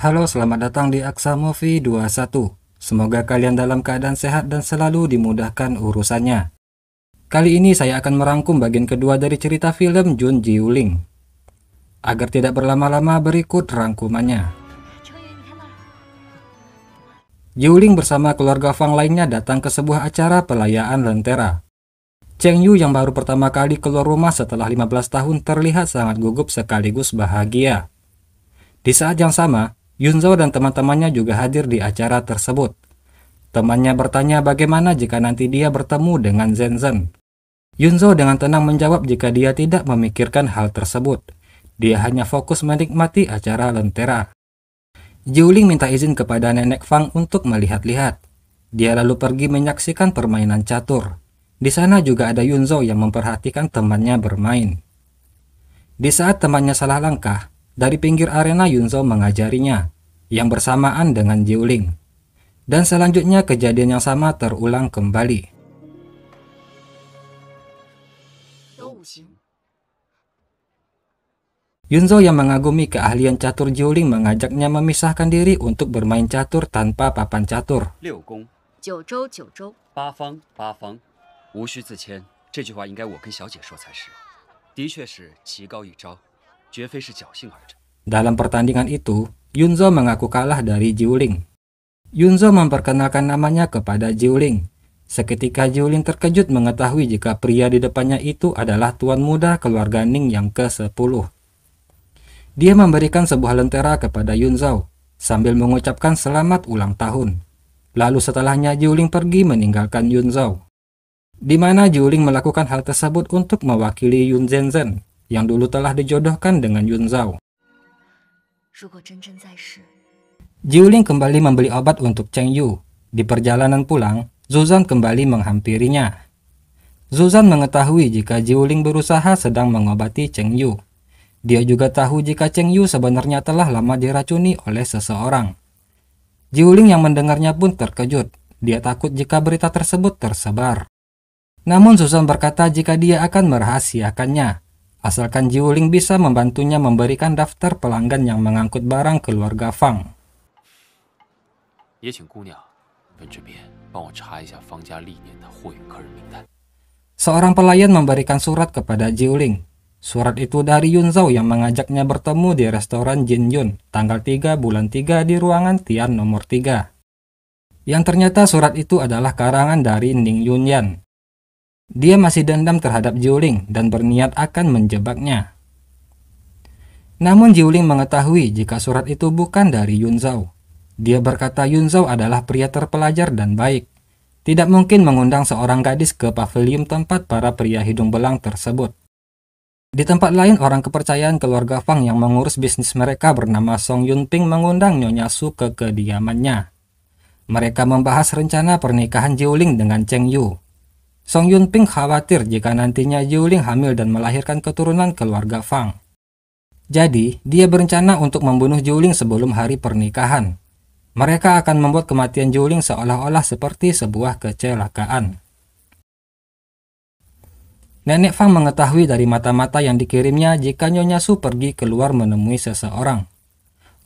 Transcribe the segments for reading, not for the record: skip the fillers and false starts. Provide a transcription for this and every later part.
Halo, selamat datang di Aksa Movie 21. Semoga kalian dalam keadaan sehat dan selalu dimudahkan urusannya. Kali ini saya akan merangkum bagian kedua dari cerita film Jun Jiuling. Agar tidak berlama-lama, berikut rangkumannya. Jiuling bersama keluarga Fang lainnya datang ke sebuah acara pelayaan lentera. Cheng Yu yang baru pertama kali keluar rumah setelah 15 tahun terlihat sangat gugup sekaligus bahagia. Di saat yang sama, Yunzo dan teman-temannya juga hadir di acara tersebut. Temannya bertanya bagaimana jika nanti dia bertemu dengan Zenzhen. Yunzo dengan tenang menjawab jika dia tidak memikirkan hal tersebut. Dia hanya fokus menikmati acara lentera. Jiuling minta izin kepada nenek Fang untuk melihat-lihat. Dia lalu pergi menyaksikan permainan catur. Di sana juga ada Yunzo yang memperhatikan temannya bermain. Di saat temannya salah langkah, dari pinggir arena Yunzo mengajarinya, yang bersamaan dengan Jiuling. Dan selanjutnya kejadian yang sama terulang kembali. Yunzo yang mengagumi keahlian catur Jiuling mengajaknya memisahkan diri untuk bermain catur tanpa papan catur. 六宫九州九州，八方八方，无需自谦。这句话应该我跟小姐说才是。的确是棋高一招，绝非是侥幸而战。 Dalam pertandingan itu, Yunzo mengaku kalah dari Jiuling. Yunzo memperkenalkan namanya kepada Jiuling. Seketika Jiuling terkejut mengetahui jika pria di depannya itu adalah tuan muda keluarga Ning yang ke-10. Dia memberikan sebuah lentera kepada Yunzo sambil mengucapkan selamat ulang tahun. Lalu setelahnya Jiuling pergi meninggalkan Yunzo. Di mana Jiuling melakukan hal tersebut untuk mewakili Yun Zenzhen yang dulu telah dijodohkan dengan Yunzo. Jiuling kembali membeli obat untuk Cheng Yu. Di perjalanan pulang, Zuzan kembali menghampirinya. Zuzan mengetahui jika Jiuling berusaha sedang mengobati Cheng Yu. Dia juga tahu jika Cheng Yu sebenarnya telah lama diracuni oleh seseorang. Jiuling yang mendengarnya pun terkejut. Dia takut jika berita tersebut tersebar. Namun Zuzan berkata jika dia akan merahasiakannya, asalkan Jiuling bisa membantunya memberikan daftar pelanggan yang mengangkut barang keluarga Fang. 也请姑娘问这边帮我查一下方家历年的货运客人名单。 Seorang pelayan memberikan surat kepada Jiuling. Surat itu dari Yunzo yang mengajaknya bertemu di restoran Jin Yun tanggal 3 bulan 3 di ruangan Tian nomor 3. Yang ternyata surat itu adalah karangan dari Ning Yunyan. Dia masih dendam terhadap Jiuling dan berniat akan menjebaknya. Namun Jiuling mengetahui jika surat itu bukan dari Yunzo. Dia berkata Yunzo adalah pria terpelajar dan baik. Tidak mungkin mengundang seorang gadis ke pavilion tempat para pria hidung belang tersebut. Di tempat lain, orang kepercayaan keluarga Fang yang mengurus bisnis mereka bernama Song Yunping mengundang Nyonya Su ke kediamannya. Mereka membahas rencana pernikahan Jiuling dengan Cheng Yu. Song Yunping khawatir jika nantinya Jiuling hamil dan melahirkan keturunan keluarga Fang. Jadi, dia berencana untuk membunuh Jiuling sebelum hari pernikahan. Mereka akan membuat kematian Jiuling seolah-olah seperti sebuah kecelakaan. Nenek Fang mengetahui dari mata-mata yang dikirimnya jika Nyonya Su pergi keluar menemui seseorang.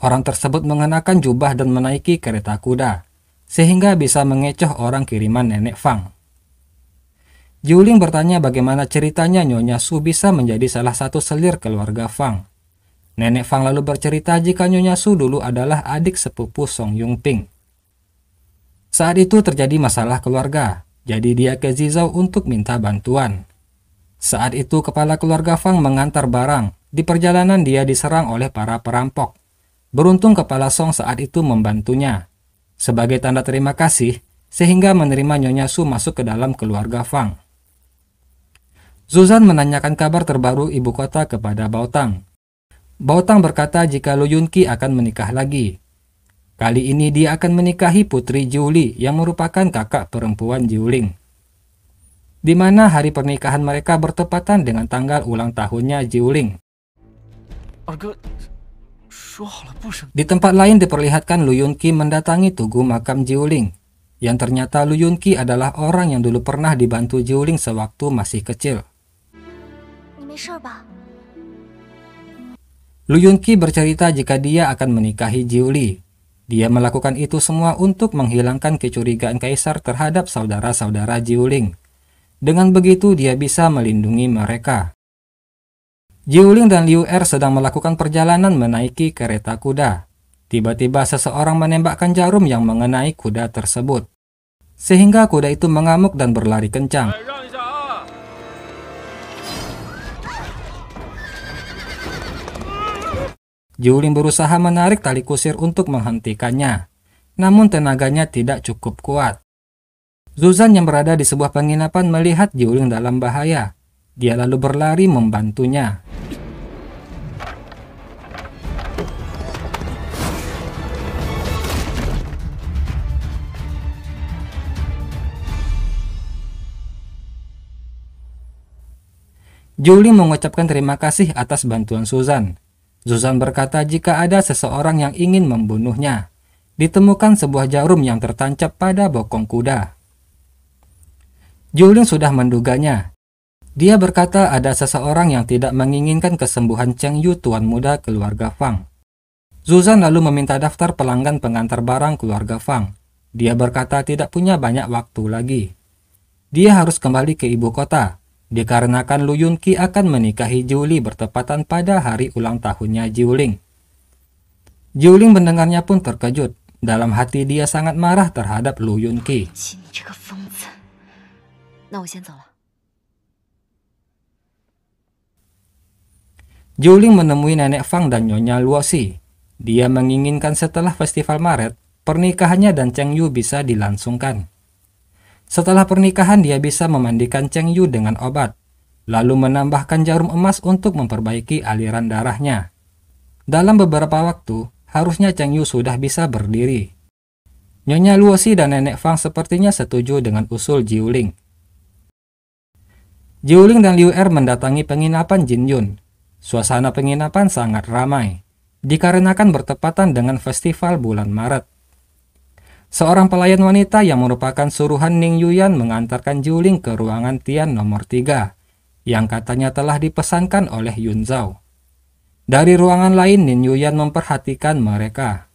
Orang tersebut mengenakan jubah dan menaiki kereta kuda, sehingga bisa mengecoh orang kiriman Nenek Fang. Jiuling bertanya bagaimana ceritanya Nyonya Su bisa menjadi salah satu selir keluarga Fang. Nenek Fang lalu bercerita jika Nyonya Su dulu adalah adik sepupu Song Yunping. Saat itu terjadi masalah keluarga, jadi dia ke Zizhou untuk minta bantuan. Saat itu kepala keluarga Fang mengantar barang. Di perjalanan dia diserang oleh para perampok. Beruntung kepala Song saat itu membantunya. Sebagai tanda terima kasih, sehingga menerima Nyonya Su masuk ke dalam keluarga Fang. Zuzan menanyakan kabar terbaru ibu kota kepada Baotang. Baotang berkata jika Lu Yunqi akan menikah lagi. Kali ini dia akan menikahi putri Jiuli yang merupakan kakak perempuan Jiuling. Di mana hari pernikahan mereka bertepatan dengan tanggal ulang tahunnya Jiuling. Di tempat lain diperlihatkan Lu Yunqi mendatangi tugu makam Jiuling, yang ternyata Lu Yunqi adalah orang yang dulu pernah dibantu Jiuling sewaktu masih kecil. Lu Yunqi bercerita jika dia akan menikahi Jiuli. Dia melakukan itu semua untuk menghilangkan kecurigaan kaisar terhadap saudara-saudara Jiuling. Dengan begitu dia bisa melindungi mereka. Jiuling dan Liu Er sedang melakukan perjalanan menaiki kereta kuda. Tiba-tiba seseorang menembakkan jarum yang mengenai kuda tersebut, sehingga kuda itu mengamuk dan berlari kencang. Jiuling berusaha menarik tali kusir untuk menghentikannya, namun tenaganya tidak cukup kuat. Zuzan yang berada di sebuah penginapan melihat Jiuling dalam bahaya. Dia lalu berlari membantunya. Jiuling mengucapkan terima kasih atas bantuan Zuzan. Zuzan berkata jika ada seseorang yang ingin membunuhnya, ditemukan sebuah jarum yang tertancap pada bokong kuda. Jiuling sudah menduganya. Dia berkata ada seseorang yang tidak menginginkan kesembuhan Cheng Yu, tuan muda keluarga Fang. Zuzan lalu meminta daftar pelanggan pengantar barang keluarga Fang. Dia berkata tidak punya banyak waktu lagi. Dia harus kembali ke ibu kota, dikarenakan Lu Yunqi akan menikahi Jiuli bertepatan pada hari ulang tahunnya Jiuling. Jiuling mendengarnya pun terkejut. Dalam hati dia sangat marah terhadap Lu Yunqi. Jiuling menemui nenek Fang dan Nyonya Luosi. Dia menginginkan setelah festival Maret, pernikahannya dan Cheng Yu bisa dilangsungkan. Setelah pernikahan dia bisa memandikan Cheng Yu dengan obat, lalu menambahkan jarum emas untuk memperbaiki aliran darahnya. Dalam beberapa waktu, harusnya Cheng Yu sudah bisa berdiri. Nyonya Luosi dan nenek Fang sepertinya setuju dengan usul Jiuling. Jiuling dan Liu Er mendatangi penginapan Jin Yun. Suasana penginapan sangat ramai, dikarenakan bertepatan dengan festival bulan Maret. Seorang pelayan wanita yang merupakan suruhan Ning Yuyan mengantarkan Jiuling ke ruangan Tian nomor 3, yang katanya telah dipesankan oleh Yun Zhao. Dari ruangan lain, Ning Yuyan memperhatikan mereka.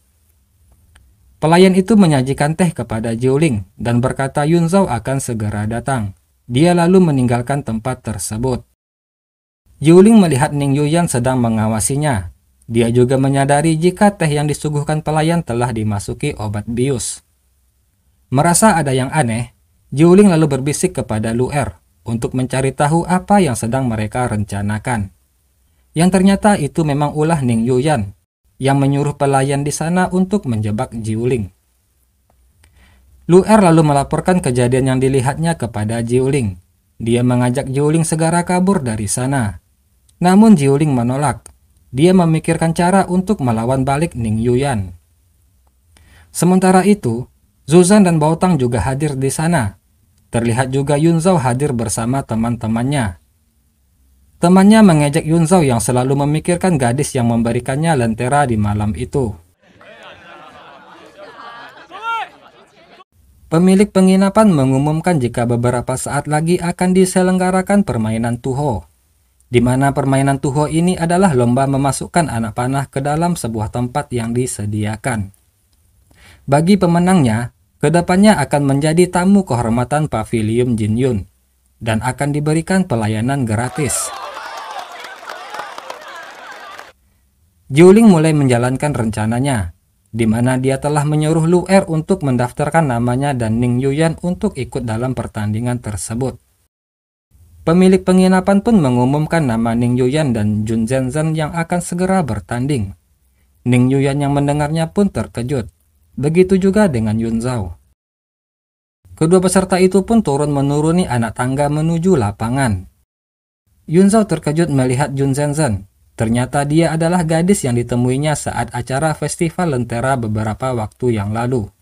Pelayan itu menyajikan teh kepada Jiuling dan berkata Yun Zhao akan segera datang. Dia lalu meninggalkan tempat tersebut. Jiuling melihat Ning Yuyan sedang mengawasinya. Dia juga menyadari jika teh yang disuguhkan pelayan telah dimasuki obat bius. Merasa ada yang aneh, Jiuling lalu berbisik kepada Lu Er untuk mencari tahu apa yang sedang mereka rencanakan. Yang ternyata itu memang ulah Ning Yuyan yang menyuruh pelayan di sana untuk menjebak Jiuling. Lu Er lalu melaporkan kejadian yang dilihatnya kepada Jiuling. Dia mengajak Jiuling segera kabur dari sana. Namun Jiuling menolak. Dia memikirkan cara untuk melawan balik Ning Yuyan. Sementara itu, Zuzan dan Baotang juga hadir di sana. Terlihat juga Yun Zhao hadir bersama teman-temannya. Temannya mengejek Yun Zhao yang selalu memikirkan gadis yang memberikannya lentera di malam itu. Pemilik penginapan mengumumkan jika beberapa saat lagi akan diselenggarakan permainan Tuho, di mana permainan Tuho ini adalah lomba memasukkan anak panah ke dalam sebuah tempat yang disediakan. Bagi pemenangnya, kedepannya akan menjadi tamu kehormatan Pavilion Jin Yun dan akan diberikan pelayanan gratis. Jiuling mulai menjalankan rencananya, di mana dia telah menyuruh Lu Er untuk mendaftarkan namanya dan Ning Yuyan untuk ikut dalam pertandingan tersebut. Pemilik penginapan pun mengumumkan nama Ning Yuyan dan Jun Zhenzhen yang akan segera bertanding. Ning Yuyan yang mendengarnya pun terkejut. Begitu juga dengan Yun Zhao. Kedua peserta itu pun turun menuruni anak tangga menuju lapangan. Yun Zhao terkejut melihat Jun Zhenzhen. Ternyata dia adalah gadis yang ditemuinya saat acara festival lentera beberapa waktu yang lalu.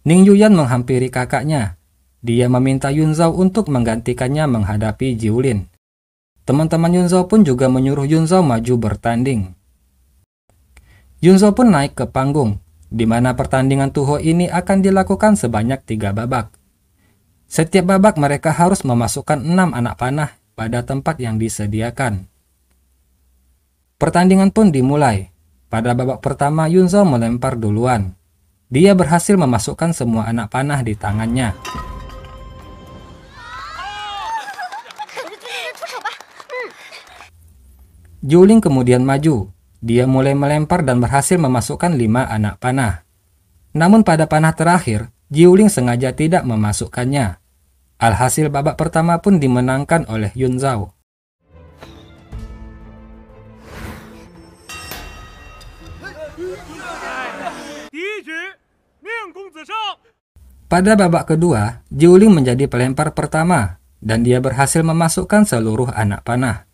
Ning Yuyan menghampiri kakaknya. Dia meminta Yun Zhao untuk menggantikannya menghadapi Jiulin. Teman-teman Yun Zhao pun juga menyuruh Yun Zhao maju bertanding. Yun Zhao pun naik ke panggung, di mana pertandingan Tuho ini akan dilakukan sebanyak 3 babak. Setiap babak mereka harus memasukkan 6 anak panah pada tempat yang disediakan. Pertandingan pun dimulai. Pada babak pertama, Yunzhou melempar duluan. Dia berhasil memasukkan semua anak panah di tangannya. Jiuling kemudian maju. Dia mulai melempar dan berhasil memasukkan 5 anak panah. Namun pada panah terakhir, Jiuling sengaja tidak memasukkannya. Alhasil babak pertama pun dimenangkan oleh Yunzhou. Pada babak kedua, Jiuling menjadi pelempar pertama dan dia berhasil memasukkan seluruh anak panah.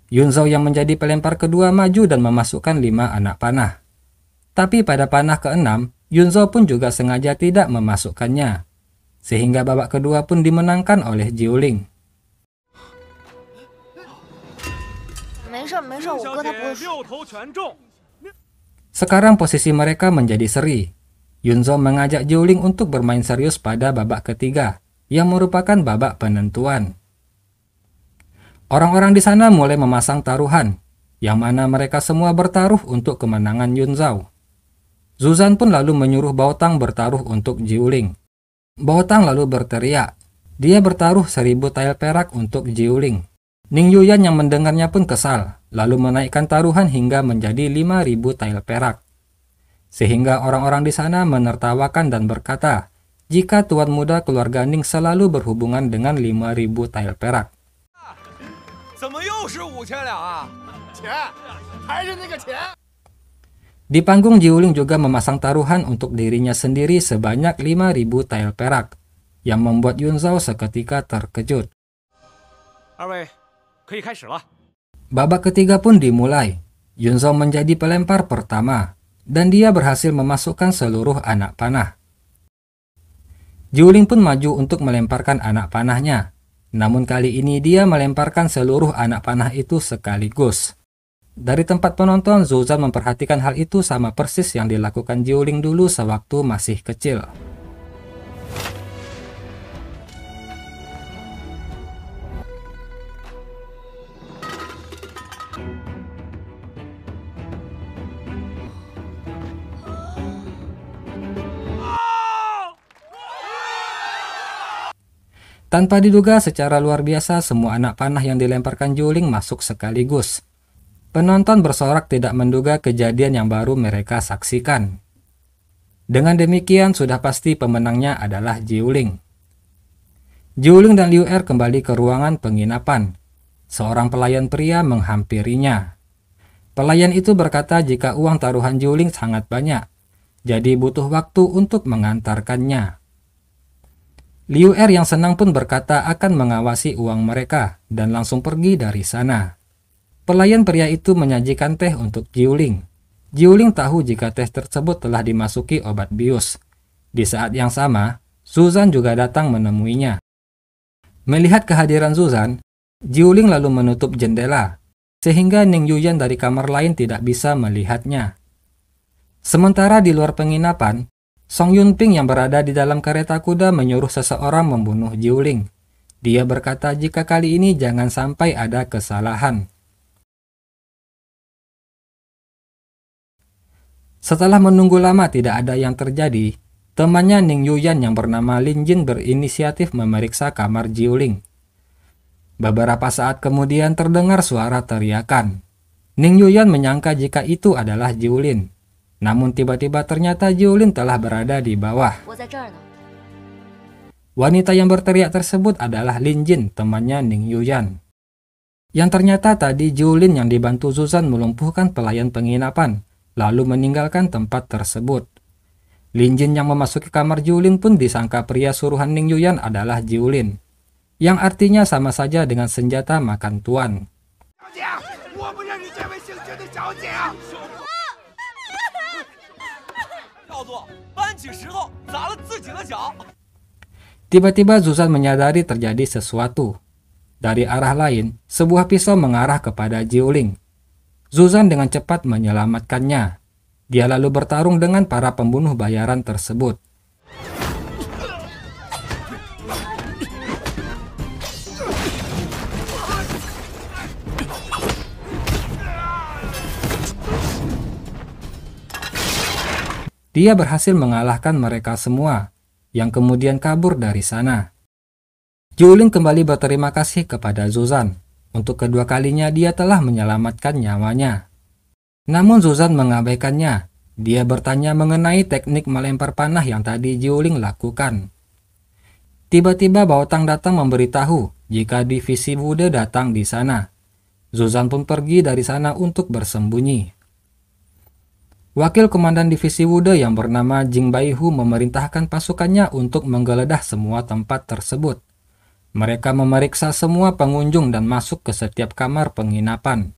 Yunzhou yang menjadi pelempar kedua maju dan memasukkan 5 anak panah. Tapi pada panah ke-6, Yunzhou pun juga sengaja tidak memasukkannya. Sehingga babak kedua pun dimenangkan oleh Jiuling. Sekarang posisi mereka menjadi seri. Yunzhou mengajak Jiuling untuk bermain serius pada babak ketiga, yang merupakan babak penentuan. Orang-orang di sana mulai memasang taruhan, yang mana mereka semua bertaruh untuk kemenangan Yunzhou. Zuzan pun lalu menyuruh Baotang bertaruh untuk Jiuling. Baotang lalu berteriak, dia bertaruh 1000 tael perak untuk Jiuling. Ning Yuyan yang mendengarnya pun kesal, lalu menaikkan taruhan hingga menjadi 5000 tael perak. Sehingga orang-orang di sana menertawakan dan berkata, jika tuan muda keluarga Ning selalu berhubungan dengan 5000 tael perak. Di panggung Jiuling juga memasang taruhan untuk dirinya sendiri sebanyak 5000 tael perak, yang membuat Yunzhou seketika terkejut. Babak ketiga pun dimulai. Yunzhou menjadi pelempar pertama, dan dia berhasil memasukkan seluruh anak panah. Jiuling pun maju untuk melemparkan anak panahnya. Namun kali ini dia melemparkan seluruh anak panah itu sekaligus. Dari tempat penonton, Zuzan memperhatikan hal itu sama persis yang dilakukan Jiuling dulu sewaktu masih kecil. Tanpa diduga secara luar biasa, semua anak panah yang dilemparkan Jiuling masuk sekaligus. Penonton bersorak tidak menduga kejadian yang baru mereka saksikan. Dengan demikian, sudah pasti pemenangnya adalah Jiuling. Jiuling dan Liu Er kembali ke ruangan penginapan. Seorang pelayan pria menghampirinya. Pelayan itu berkata jika uang taruhan Jiuling sangat banyak, jadi butuh waktu untuk mengantarkannya. Liu Er yang senang pun berkata akan mengawasi uang mereka dan langsung pergi dari sana. Pelayan pria itu menyajikan teh untuk Jiuling. Jiuling tahu jika teh tersebut telah dimasuki obat bius. Di saat yang sama, Zuzan juga datang menemuinya. Melihat kehadiran Zuzan, Jiuling lalu menutup jendela, sehingga Ning Yuyan dari kamar lain tidak bisa melihatnya. Sementara di luar penginapan, Song Yunping yang berada di dalam kereta kuda menyuruh seseorang membunuh Jiuling. Dia berkata jika kali ini jangan sampai ada kesalahan. Setelah menunggu lama tidak ada yang terjadi, temannya Ning Yuyan yang bernama Lin Jin berinisiatif memeriksa kamar Jiuling. Beberapa saat kemudian terdengar suara teriakan. Ning Yuyan menyangka jika itu adalah Jiuling. Namun tiba-tiba ternyata Jiuling telah berada di bawah. Wanita yang berteriak tersebut adalah Lin Jin, temannya Ning Yuyan. Yang ternyata tadi Jiuling yang dibantu Zuzan melumpuhkan pelayan penginapan, lalu meninggalkan tempat tersebut. Lin Jin yang memasuki kamar Jiuling pun disangka pria suruhan Ning Yuyan adalah Jiuling, yang artinya sama saja dengan senjata makan tuan. Tiba-tiba Zuzan menyadari terjadi sesuatu. Dari arah lain, sebuah pisau mengarah kepada Jiuling. Zuzan dengan cepat menyelamatkannya. Dia lalu bertarung dengan para pembunuh bayaran tersebut. Dia berhasil mengalahkan mereka semua, yang kemudian kabur dari sana. Jiuling kembali berterima kasih kepada Zuzan. Untuk kedua kalinya dia telah menyelamatkan nyawanya. Namun Zuzan mengabaikannya. Dia bertanya mengenai teknik melempar panah yang tadi Jiuling lakukan. Tiba-tiba Baotang datang memberitahu jika divisi Wude datang di sana. Zuzan pun pergi dari sana untuk bersembunyi. Wakil komandan divisi Wude yang bernama Jing Baihu memerintahkan pasukannya untuk menggeledah semua tempat tersebut. Mereka memeriksa semua pengunjung dan masuk ke setiap kamar penginapan.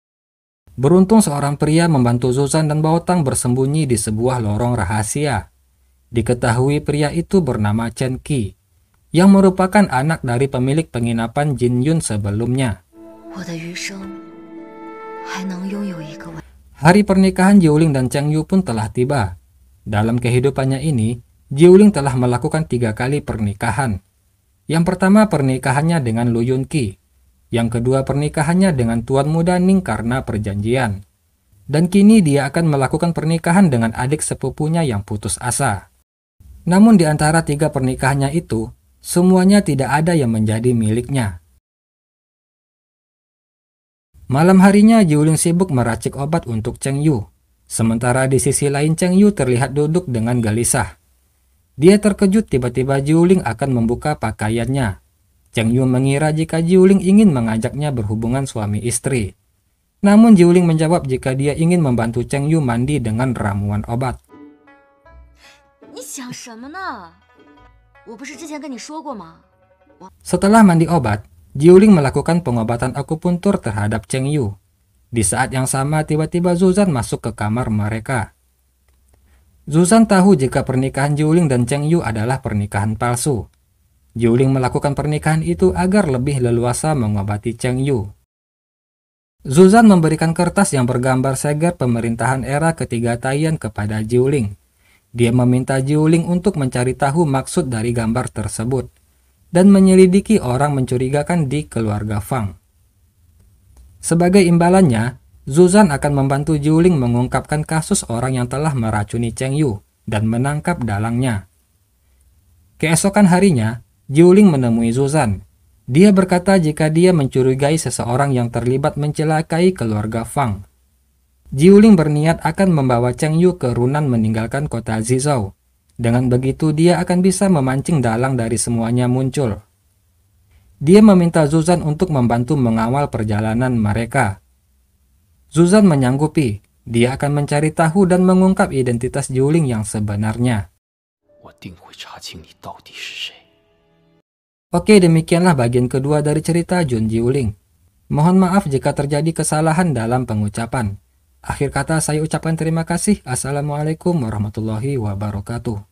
Beruntung seorang pria membantu Zuzan dan Baotang bersembunyi di sebuah lorong rahasia. Diketahui pria itu bernama Chen Qi, yang merupakan anak dari pemilik penginapan Jin Yun sebelumnya. Hari pernikahan Jiuling dan Cheng Yu pun telah tiba. Dalam kehidupannya ini, Jiuling telah melakukan 3 kali pernikahan. Yang pertama pernikahannya dengan Lu Yunqi. Yang kedua pernikahannya dengan Tuan Muda Ning karena perjanjian. Dan kini dia akan melakukan pernikahan dengan adik sepupunya yang putus asa. Namun di antara 3 pernikahannya itu, semuanya tidak ada yang menjadi miliknya. Malam harinya Jiuling sibuk meracik obat untuk Cheng Yu. Sementara di sisi lain Cheng Yu terlihat duduk dengan gelisah. Dia terkejut tiba-tiba Jiuling akan membuka pakaiannya. Cheng Yu mengira jika Jiuling ingin mengajaknya berhubungan suami istri. Namun Jiuling menjawab jika dia ingin membantu Cheng Yu mandi dengan ramuan obat. Setelah mandi obat, Jiuling melakukan pengobatan akupuntur terhadap Cheng Yu. Di saat yang sama tiba-tiba Zuzan masuk ke kamar mereka. Zuzan tahu jika pernikahan Jiuling dan Cheng Yu adalah pernikahan palsu. Jiuling melakukan pernikahan itu agar lebih leluasa mengobati Cheng Yu. Zuzan memberikan kertas yang bergambar seger pemerintahan era ketiga Taiyan kepada Jiuling. Dia meminta Jiuling untuk mencari tahu maksud dari gambar tersebut dan menyelidiki orang mencurigakan di keluarga Fang. Sebagai imbalannya, Zuzan akan membantu Jiuling mengungkapkan kasus orang yang telah meracuni Cheng Yu dan menangkap dalangnya. Keesokan harinya, Jiuling menemui Zuzan. Dia berkata jika dia mencurigai seseorang yang terlibat mencelakai keluarga Fang. Jiuling berniat akan membawa Cheng Yu ke Runan meninggalkan kota Zizhou. Dengan begitu dia akan bisa memancing dalang dari semuanya muncul. Dia meminta Zuzan untuk membantu mengawal perjalanan mereka. Zuzan menyanggupi. Dia akan mencari tahu dan mengungkap identitas Jiuling yang sebenarnya. Oke, demikianlah bagian kedua dari cerita Jun Jiuling. Mohon maaf jika terjadi kesalahan dalam pengucapan. Akhir kata saya ucapkan terima kasih. Assalamualaikum warahmatullahi wabarakatuh.